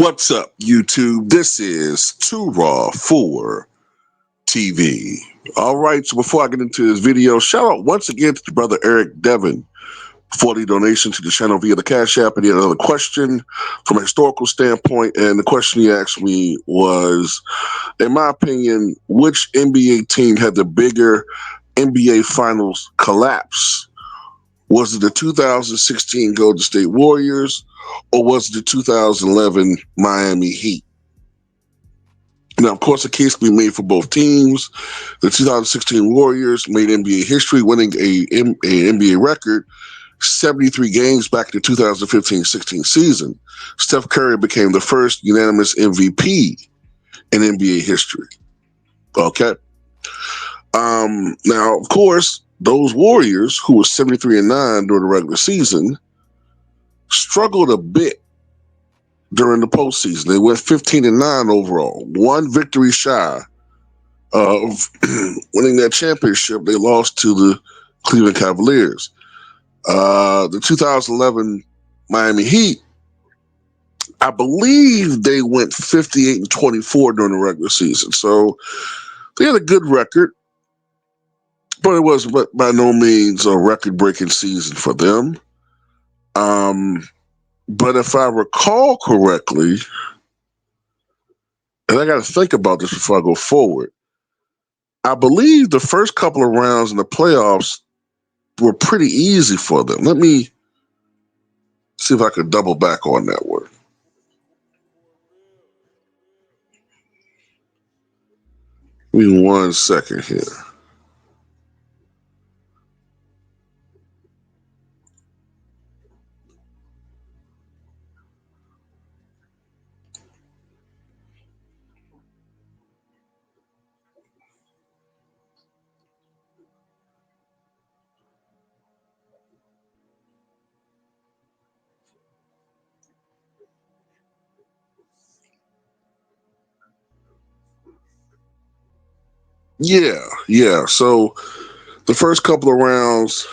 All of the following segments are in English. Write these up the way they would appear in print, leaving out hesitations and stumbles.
What's up, YouTube? This is Too Raw for TV. All right, so before I get into this video, shout out once again to the brother Eric Devon for the donation to the channel via the Cash App. And he had another question from a historical standpoint, and the question he asked me was, in my opinion, which NBA team had the bigger NBA Finals collapse? Was it the 2016 Golden State Warriors, or was it the 2011 Miami Heat? Now, of course, a case can be made for both teams. The 2016 Warriors made NBA history, winning a NBA record 73 games back in the 2015-16 season. Steph Curry became the first unanimous MVP in NBA history. Okay. Now, of course, those Warriors, who were 73-9 during the regular season, struggled a bit during the postseason. They went 15-9 overall, one victory shy of winning that championship. They lost to the Cleveland Cavaliers. The 2011 Miami Heat, I believe they went 58-24 during the regular season. So they had a good record, but it was by no means a record-breaking season for them. But if I recall correctly, and I got to think about this before I go forward, I believe the first couple of rounds in the playoffs were pretty easy for them. Let me see if I could double back on that word. Give me 1 second here. Yeah. So the first couple of rounds,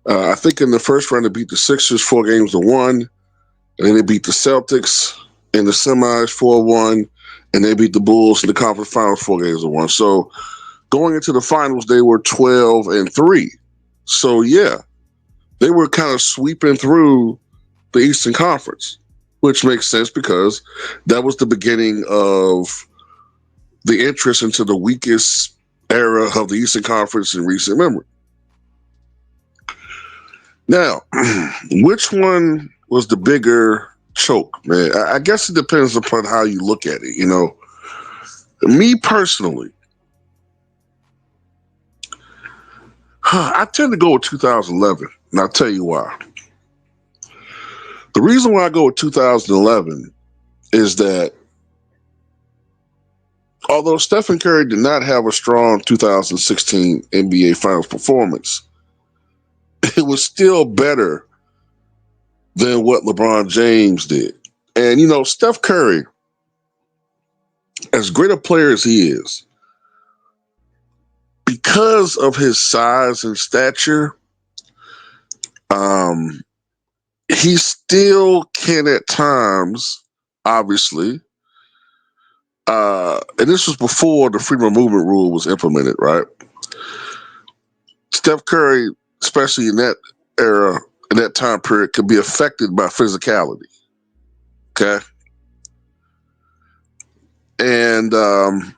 I think in the first round they beat the Sixers 4-1, and then they beat the Celtics in the semis 4-1, and they beat the Bulls in the conference finals 4-1. So going into the finals, they were 12-3. So yeah, they were kind of sweeping through the Eastern Conference, which makes sense because that was the beginning of the interest into the weakest era of the Eastern Conference in recent memory. Now, which one was the bigger choke, man? I guess it depends upon how you look at it. You know, me personally, I tend to go with 2011, and I'll tell you why. The reason why I go with 2011 is that although Stephen Curry did not have a strong 2016 NBA Finals performance, it was still better than what LeBron James did. And, you know, Steph Curry, as great a player as he is, because of his size and stature, he still can at times, obviously, and this was before the freedom of movement rule was implemented, right? Steph Curry, especially in that era, in that time period, could be affected by physicality. Okay. And I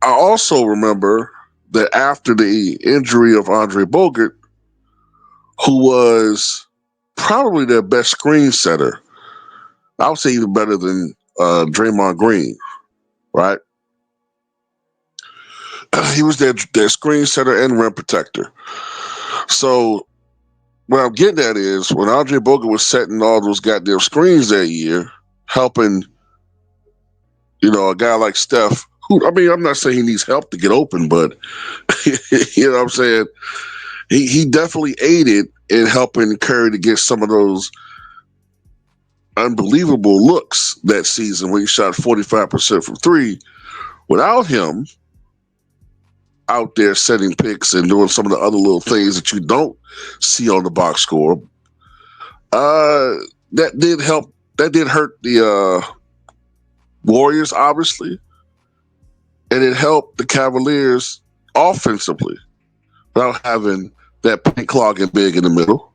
also remember that after the injury of Andre Bogut, who was probably their best screen setter, I would say even better than Draymond Green, right? He was their screen setter and rim protector. So what I'm getting at is when Andre Bogut was setting all those goddamn screens that year, helping, you know, a guy like Steph, who, I mean, I'm not saying he needs help to get open, but you know what I'm saying? He definitely aided in helping Curry to get some of those unbelievable looks that season when he shot 45% from three. Without him out there setting picks and doing some of the other little things that you don't see on the box score, That did help. That did hurt the Warriors, obviously, and it helped the Cavaliers offensively without having that paint clogging big in the middle.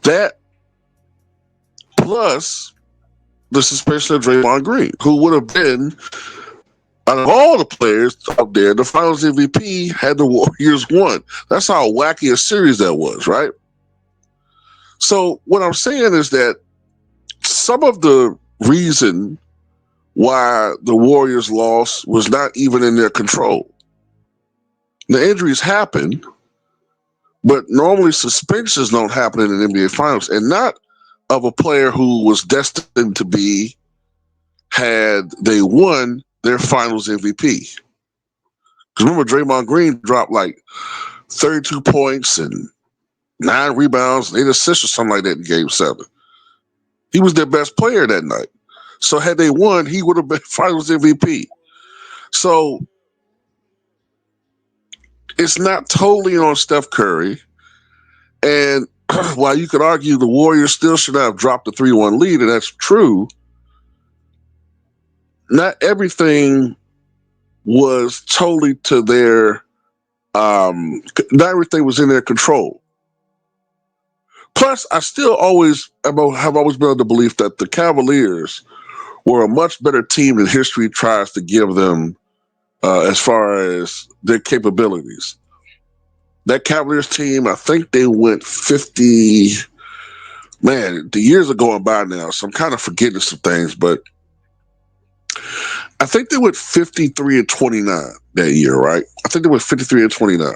That plus the suspension of Draymond Green, who would have been, out of all the players out there, the Finals MVP had the Warriors won. That's how wacky a series that was, right? So what I'm saying is that some of the reason why the Warriors lost was not even in their control. The injuries happen, but normally suspensions don't happen in an NBA Finals, and not of a player who was destined to be had they won their Finals MVP. Because remember, Draymond Green dropped like 32 points and 9 rebounds, 8 assists or something like that in Game 7. He was their best player that night. So had they won, he would have been Finals MVP. So it's not totally on Steph Curry. And while you could argue the Warriors still should have dropped the 3-1 lead, and that's true, not everything was totally to their, not everything was in their control. Plus, I still have always been of the belief that the Cavaliers were a much better team than history tries to give them as far as their capabilities. That Cavaliers team, I think they went 50. Man, the years are going by now, so I'm kind of forgetting some things, but I think they went 53-29 that year, right? I think they went 53-29.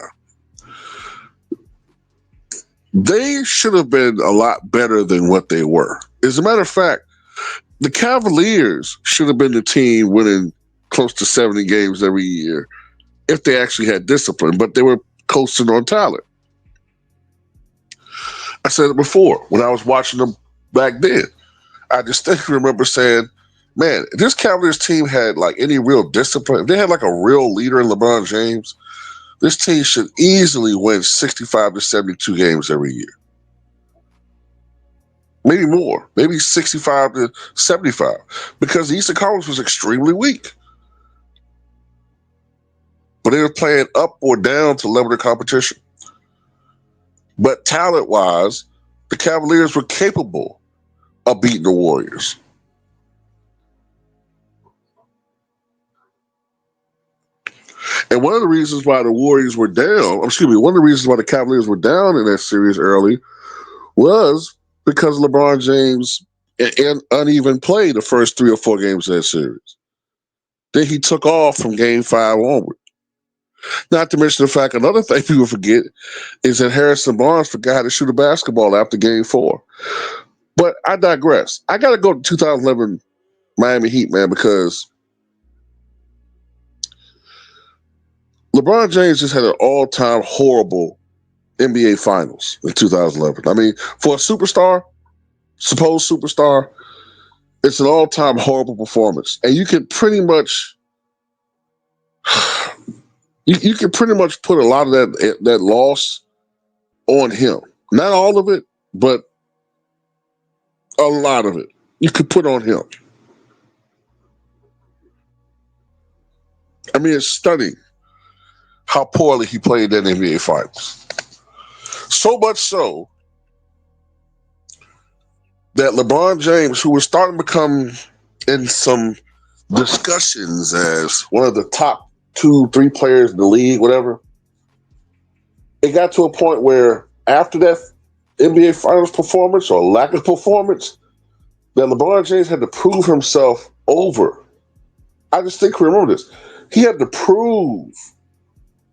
They should have been a lot better than what they were. As a matter of fact, the Cavaliers should have been the team winning close to 70 games every year if they actually had discipline, but they were coasting on talent. I said it before when I was watching them back then. I distinctly remember saying, man, if this Cavaliers team had like any real discipline, if they had like a real leader in LeBron James, this team should easily win 65 to 72 games every year. Maybe more, maybe 65 to 75, because the Eastern Conference was extremely weak. But they were playing up or down to level the competition. But talent-wise, the Cavaliers were capable of beating the Warriors. And one of the reasons why the Warriors were down, one of the reasons why the Cavaliers were down in that series early was because LeBron James and uneven play the first 3 or 4 games of that series. Then he took off from Game 5 onward. Not to mention the fact, another thing people forget is that Harrison Barnes forgot how to shoot a basketball after Game 4. But I digress. I got to go to 2011 Miami Heat, man, because LeBron James just had an all-time horrible NBA Finals in 2011. I mean, for a superstar, supposed superstar, it's an all-time horrible performance. And you can pretty much you can pretty much put a lot of that loss on him. Not all of it, but a lot of it you could put on him. I mean, it's stunning how poorly he played that NBA Finals. So much so that LeBron James, who was starting to become in some discussions as one of the top 2-3 players in the league, whatever, it got to a point where after that NBA Finals performance or lack of performance, that LeBron James had to prove himself over. I just think, remember this, he had to prove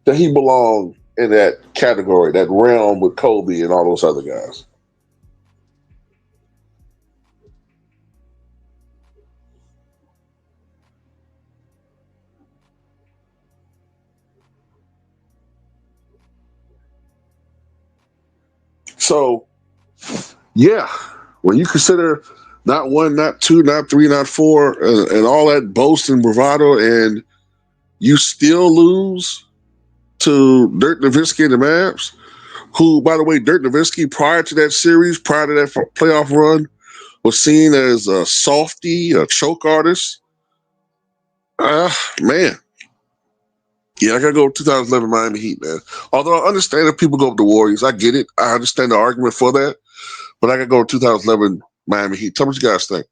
that he belonged in that category, that realm with Kobe and all those other guys. So, yeah, when you consider not 1, not 2, not 3, not 4, and all that boast and bravado, and you still lose to Dirk Nowitzki and the Mavs, who, by the way, Dirk Nowitzki, prior to that series, prior to that playoff run, was seen as a softy, a choke artist. Man. Yeah, I gotta go 2011 Miami Heat, man. Although I understand if people go with the Warriors, I get it. I understand the argument for that, but I gotta go 2011 Miami Heat. Tell me what you guys think.